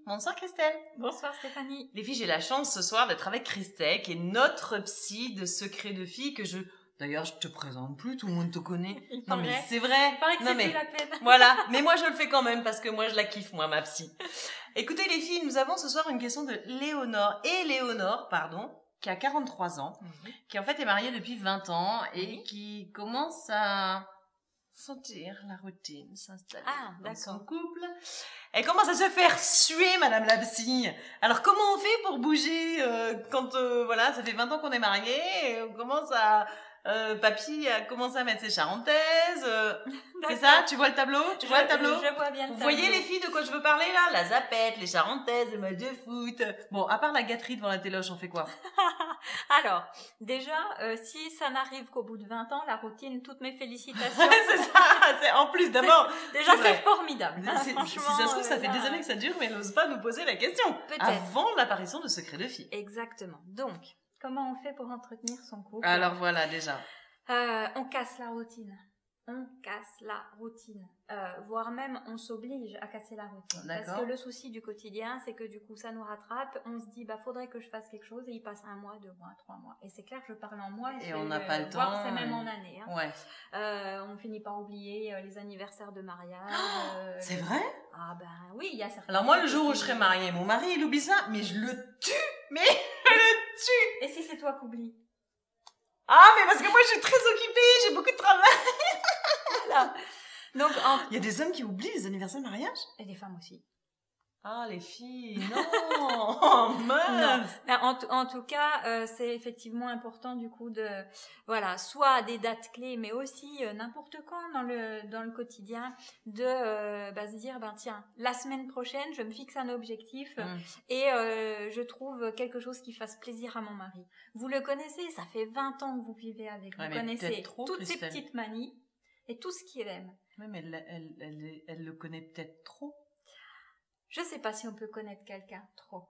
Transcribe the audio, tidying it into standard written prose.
Bonsoir Christelle. Bonsoir Stéphanie. Les filles, j'ai la chance ce soir d'être avec Christelle, qui est notre psy de Secret de Filles, que je... D'ailleurs, je te présente plus, tout le monde te connaît. Non mais c'est vrai. Il paraît que c'est plus la peine. Voilà, mais moi je le fais quand même parce que moi je la kiffe, moi, ma psy. Écoutez les filles, nous avons ce soir une question de Léonore, qui a 43 ans, qui en fait est mariée depuis 20 ans et qui commence à sentir la routine s'installer dans son couple. Elle commence à se faire suer, madame la psy. Alors comment on fait pour bouger quand voilà, ça fait 20 ans qu'on est mariés et on commence à... papy a commencé à mettre ses charentaises. C'est ça? Tu vois le tableau? Tu vois le tableau? Je vois bien le tableau. Vous voyez les filles de quoi je veux parler là? La zapette, les charentaises, le match de foot. Bon, à part la gâterie devant la téloche, on fait quoi? Alors, déjà, si ça n'arrive qu'au bout de 20 ans, la routine, toutes mes félicitations. C'est ça, c'est en plus d'abord. Déjà, c'est formidable. Franchement, si ça se trouve, ça fait des années que ça dure, mais elle n'ose pas nous poser la question. Peut-être. Avant l'apparition de Secret de Filles. Exactement. Donc, comment on fait pour entretenir son couple? Alors voilà, déjà. On casse la routine. On casse la routine. Voire même, on s'oblige à casser la routine. Parce que le souci du quotidien, c'est que du coup, ça nous rattrape. On se dit, faudrait que je fasse quelque chose. Et il passe 1 mois, 2 mois, 3 mois. Et c'est clair, je parle en mois. Et on n'a pas le temps. C'est même en année. Hein. Ouais. On finit par oublier les anniversaires de mariage. C'est vrai? Ah oui, il y a certains. Alors moi, le jour où je serai mariée, mon mari, il oublie ça, mais je le tue. Mais je le tue. Et si c'est toi qui oublies? Ah, mais parce que moi, je suis très occupée, j'ai beaucoup de travail. Voilà. Donc, il y a des hommes qui oublient les anniversaires de mariage? Et des femmes aussi. Ah, les filles, non. Oh, mince. En tout cas, c'est effectivement important du coup de, voilà, soit des dates clés, mais aussi n'importe quand dans le quotidien, de se dire, tiens, la semaine prochaine, je me fixe un objectif et je trouve quelque chose qui fasse plaisir à mon mari. Vous le connaissez, ça fait 20 ans que vous vivez avec, vous connaissez toutes ces petites manies et tout ce qu'il aime. Oui, mais elle le connaît peut-être trop. Je sais pas si on peut connaître quelqu'un trop.